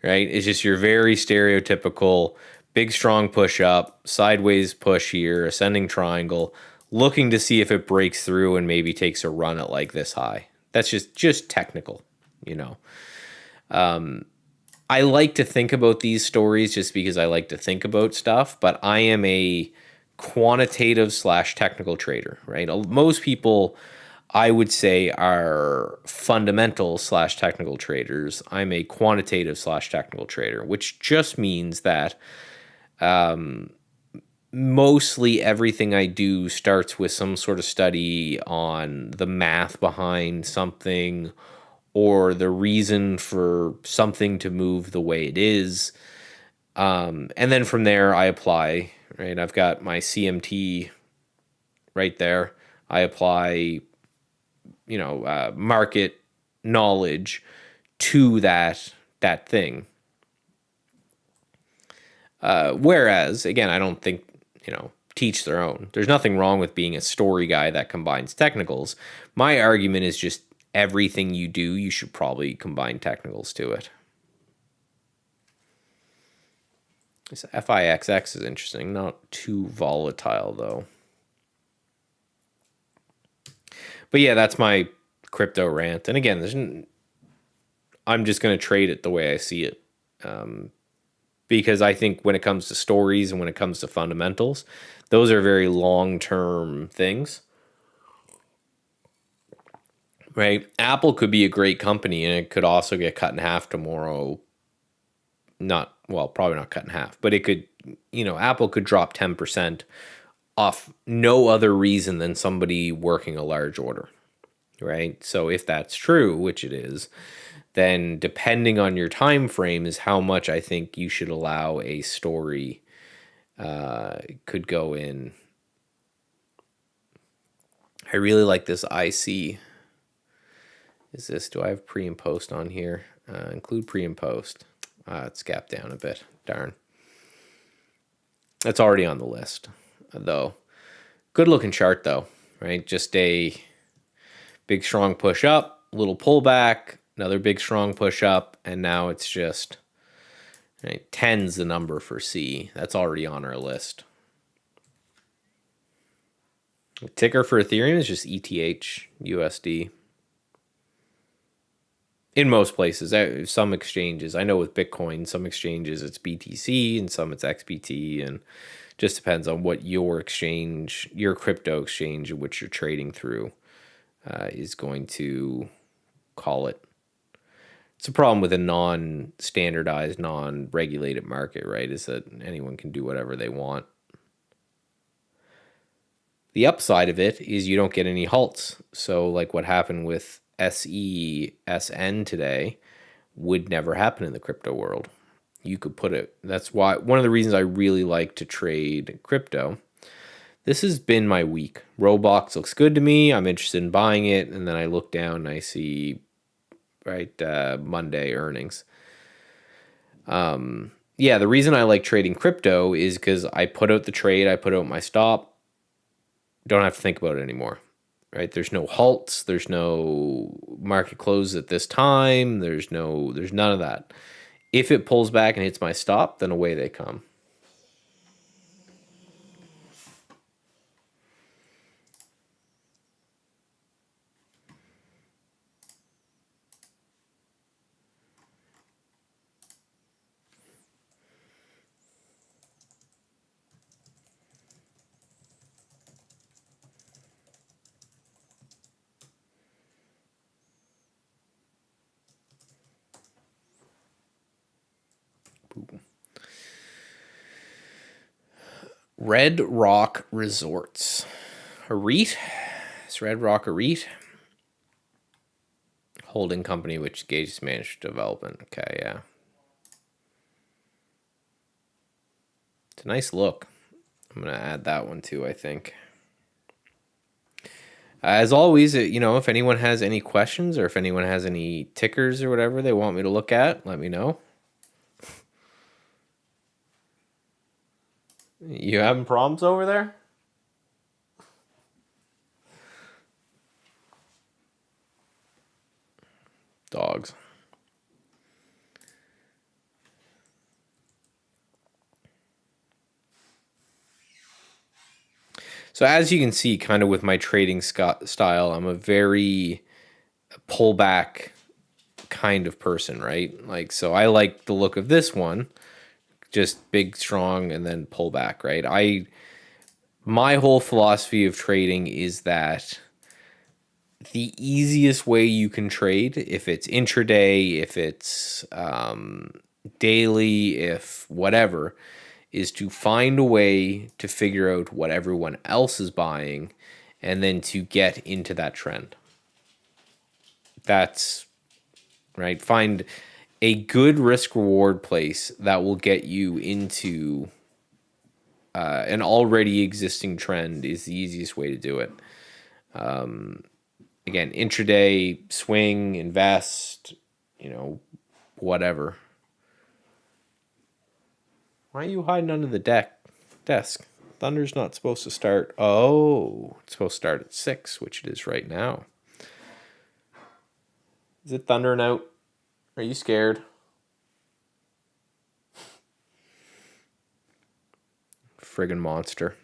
right? It's just your very stereotypical big, strong push up, sideways push here, ascending triangle, looking to see if it breaks through and maybe takes a run at like this high. That's just technical, I like to think about these stories just because I like to think about stuff, but I am a quantitative / technical trader, right? Most people, I would say, are fundamental / technical traders. I'm a quantitative / technical trader, which just means that mostly everything I do starts with some sort of study on the math behind something or the reason for something to move the way it is. And then from there, I apply, right? I've got my CMT right there. I apply, market knowledge to that thing. Whereas, again, I don't think, teach their own. There's nothing wrong with being a story guy that combines technicals. My argument is just everything you do, you should probably combine technicals to it. This FIXX is interesting. Not too volatile, though. But yeah, that's my crypto rant. And again, I'm just going to trade it the way I see it. Because I think when it comes to stories and when it comes to fundamentals, those are very long-term things, right? Apple could be a great company and it could also get cut in half tomorrow. Probably not cut in half, but it could, Apple could drop 10% off no other reason than somebody working a large order, right? So if that's true, which it is, then depending on your time frame is how much I think you should allow a story could go in. I really like this IC. Do I have pre and post on here? Include pre and post. It's gapped down a bit. Darn. That's already on the list, though. Good looking chart, though, right? Just a big, strong push up, little pullback, another big, strong push up, and now it's just, right, 10's the number for C. That's already on our list. The ticker for Ethereum is just ETH USD. In most places, some exchanges, I know with Bitcoin, some exchanges it's BTC and some it's XBT, and just depends on what your exchange, your crypto exchange in which you're trading through is going to call it. It's a problem with a non-standardized, non-regulated market, right? Is that anyone can do whatever they want. The upside of it is you don't get any halts. So like what happened with SESN today would never happen in the crypto world. you could put it. That's why one of the reasons I really like to trade crypto. This has been my week. Roblox looks good to me. I'm interested in buying it, and then I look down and I see Monday earnings. Yeah, the reason I like trading crypto is because I put out the trade, I put out my stop, don't have to think about it anymore. Right? There's no halts, there's no market close at this time, there's none of that. If it pulls back and hits my stop, then away they come. Red Rock Resorts. A REIT? Is Red Rock a REIT? Holding company which engages managed development. Okay, yeah. It's a nice look. I'm going to add that one too, I think. As always, if anyone has any questions or if anyone has any tickers or whatever they want me to look at, let me know. You having problems over there? Dogs. So as you can see, kind of with my trading style, I'm a very pullback kind of person, right? Like, so I like the look of this one, just big, strong, and then pull back, right? My whole philosophy of trading is that the easiest way you can trade, if it's intraday, if it's daily, if whatever, is to find a way to figure out what everyone else is buying and then to get into that trend. That's right. Find a good risk reward place that will get you into an already existing trend is the easiest way to do it. Again, intraday, swing, invest, whatever. Why are you hiding under the desk? Thunder's not supposed to start. Oh, it's supposed to start at 6, which it is right now. Is it thundering out? Are you scared? Friggin' monster.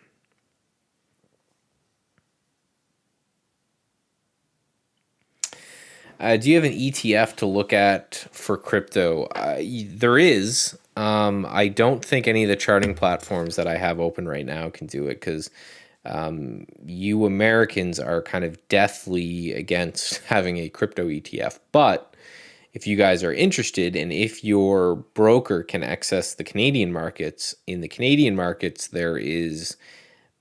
Do you have an ETF to look at for crypto? There is. I don't think any of the charting platforms that I have open right now can do it because you Americans are kind of deathly against having a crypto ETF. But if you guys are interested and if your broker can access the Canadian markets, in the Canadian markets, there is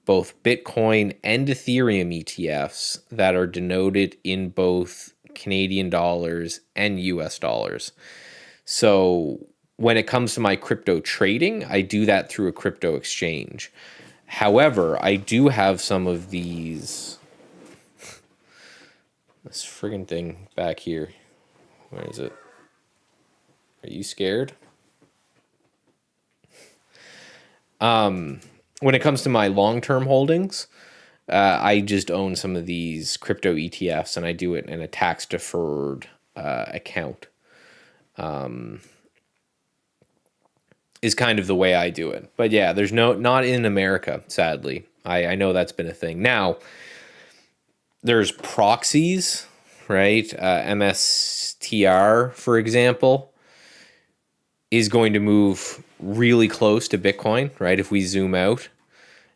both Bitcoin and Ethereum ETFs that are denoted in both Canadian dollars and US dollars. So when it comes to my crypto trading, I do that through a crypto exchange. However, I do have some of these. This friggin' thing back here. Where is it? Are you scared? When it comes to my long-term holdings, I just own some of these crypto ETFs, and I do it in a tax-deferred account. Is kind of the way I do it. But yeah, there's not in America, sadly. I know that's been a thing. Now, there's proxies, right? MSTR, for example, is going to move really close to Bitcoin, right? If we zoom out,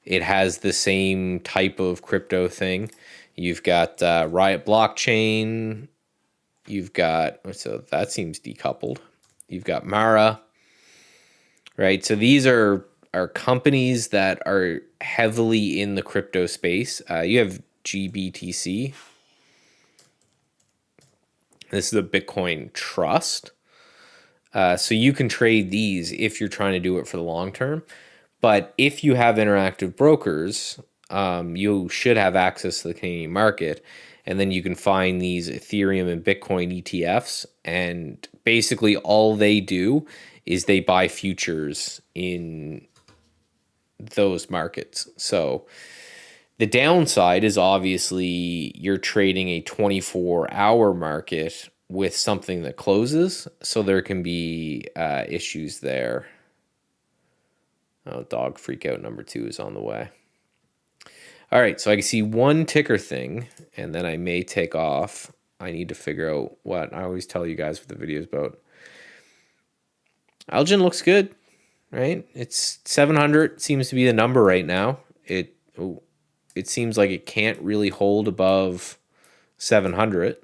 it has the same type of crypto thing. You've got Riot Blockchain. You've got, so that seems decoupled. You've got Mara, right? So these are companies that are heavily in the crypto space. You have GBTC. This is a Bitcoin trust. So you can trade these if you're trying to do it for the long term. But if you have interactive brokers, you should have access to the Canadian market. And then you can find these Ethereum and Bitcoin ETFs. And basically, all they do is they buy futures in those markets. So the downside is obviously you're trading a 24-hour market with something that closes. So there can be issues there. Oh, dog freakout number 2 is on the way. All right, so I can see one ticker thing, and then I may take off. I need to figure out what I always tell you guys what the video is about. Algin looks good, right? It's 700 seems to be the number right now. It seems like it can't really hold above 700.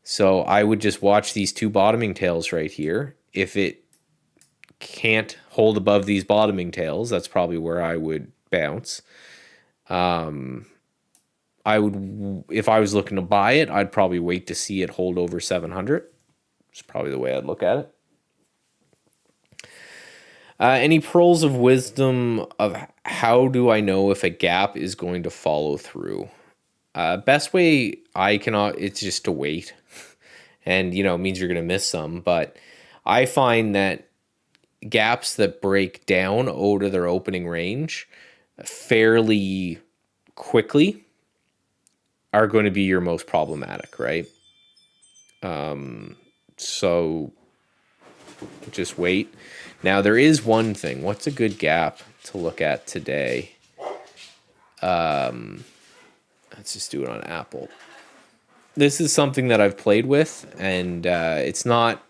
So I would just watch these two bottoming tails right here. If it can't hold above these bottoming tails, that's probably where I would bounce. I would, if I was looking to buy it, I'd probably wait to see it hold over 700. It's probably the way I'd look at it. Any pearls of wisdom of how do I know if a gap is going to follow through? Best way I cannot, it's just to wait. And, it means you're going to miss some. But I find that gaps that break down out of their opening range fairly quickly are going to be your most problematic, right? So just wait. Now, there is one thing. What's a good gap to look at today? Let's just do it on Apple. This is something that I've played with, and it's not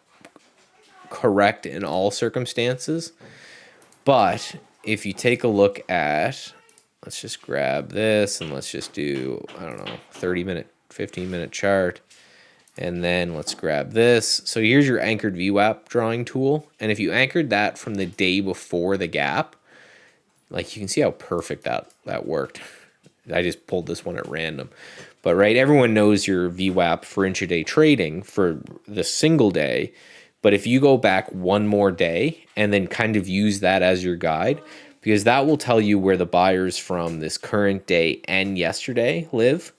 correct in all circumstances. But if you take a look at, let's just grab this, and let's just do, 30-minute, 15-minute chart. And then let's grab this. So here's your anchored VWAP drawing tool. And if you anchored that from the day before the gap, like you can see how perfect that worked. I just pulled this one at random. But right, everyone knows your VWAP for intraday trading for the single day. But if you go back one more day and then kind of use that as your guide, because that will tell you where the buyers from this current day and yesterday live.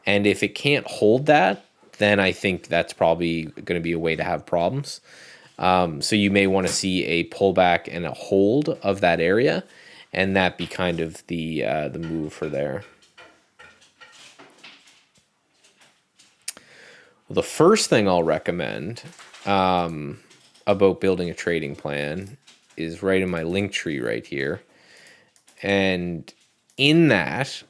And if it can't hold that, then I think that's probably going to be a way to have problems. So you may want to see a pullback and a hold of that area, and that be kind of the move for there. Well, the first thing I'll recommend about building a trading plan is right in my link tree right here. And in that,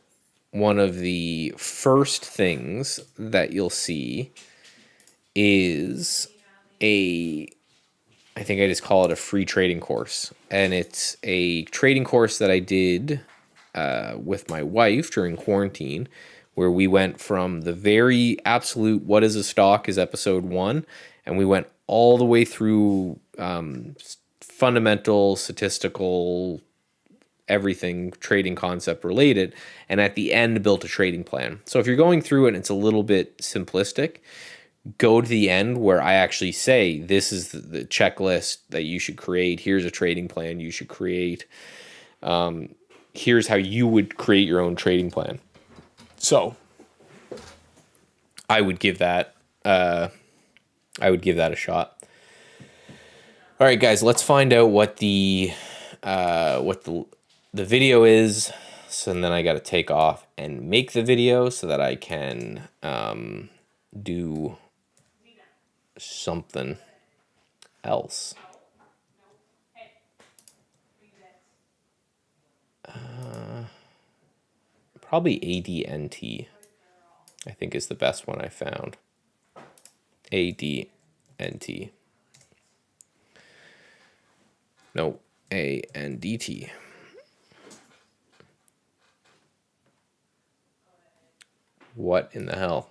one of the first things that you'll see is I think I just call it a free trading course. And it's a trading course that I did with my wife during quarantine, where we went from the very absolute what is a stock is episode 1, and we went all the way through fundamental, statistical, everything trading concept related, and at the end built a trading plan. So if you're going through it and it's a little bit simplistic, go to the end where I actually say this is the checklist that you should create. Here's a trading plan you should create. Here's how you would create your own trading plan. So I would give that a shot. All right, guys, let's find out what the video is. So then I got to take off and make the video so that I can do something else. Probably ADNT, I think, is the best one I found. ADNT. No, ANDT. What in the hell?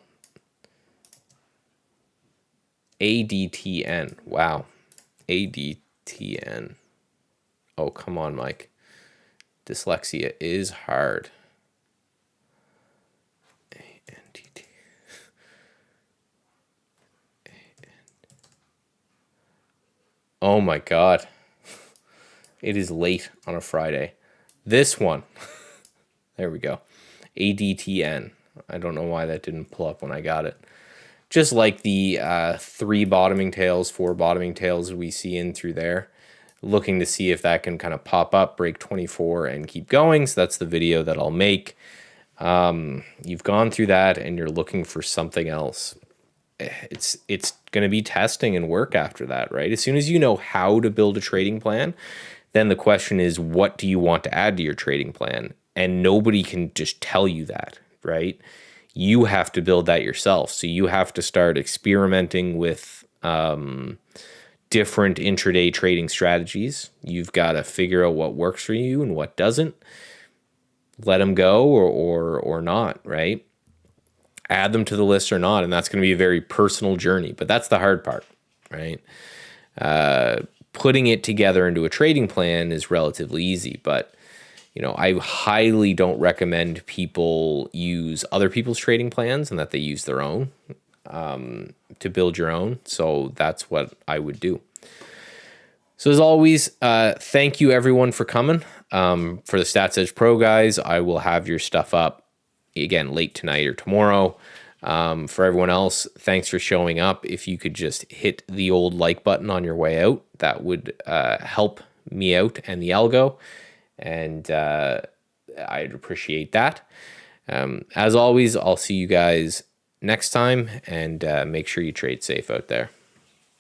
ADTN. Wow. ADTN. Oh, come on, Mike. Dyslexia is hard. ANDT. Oh my God. It is late on a Friday. This one. There we go. ADTN. I don't know why that didn't pull up when I got it. Just like the 3 bottoming tails, 4 bottoming tails we see in through there. Looking to see if that can kind of pop up, break 24 and keep going. So that's the video that I'll make. You've gone through that and you're looking for something else. It's going to be testing and work after that, right? As soon as you know how to build a trading plan, then the question is, what do you want to add to your trading plan? And nobody can just tell you that, right? You have to build that yourself. So you have to start experimenting with different intraday trading strategies. You've got to figure out what works for you and what doesn't. Let them go or not, right? Add them to the list or not, and that's going to be a very personal journey. But that's the hard part, right? Putting it together into a trading plan is relatively easy, but I highly don't recommend people use other people's trading plans and that they use their own to build your own. So that's what I would do. So as always, thank you everyone for coming. For the Statsedge Pro guys, I will have your stuff up again late tonight or tomorrow. For everyone else, thanks for showing up. If you could just hit the old like button on your way out, that would help me out and the algo. And I'd appreciate that. As always, I'll see you guys next time, and make sure you trade safe out there.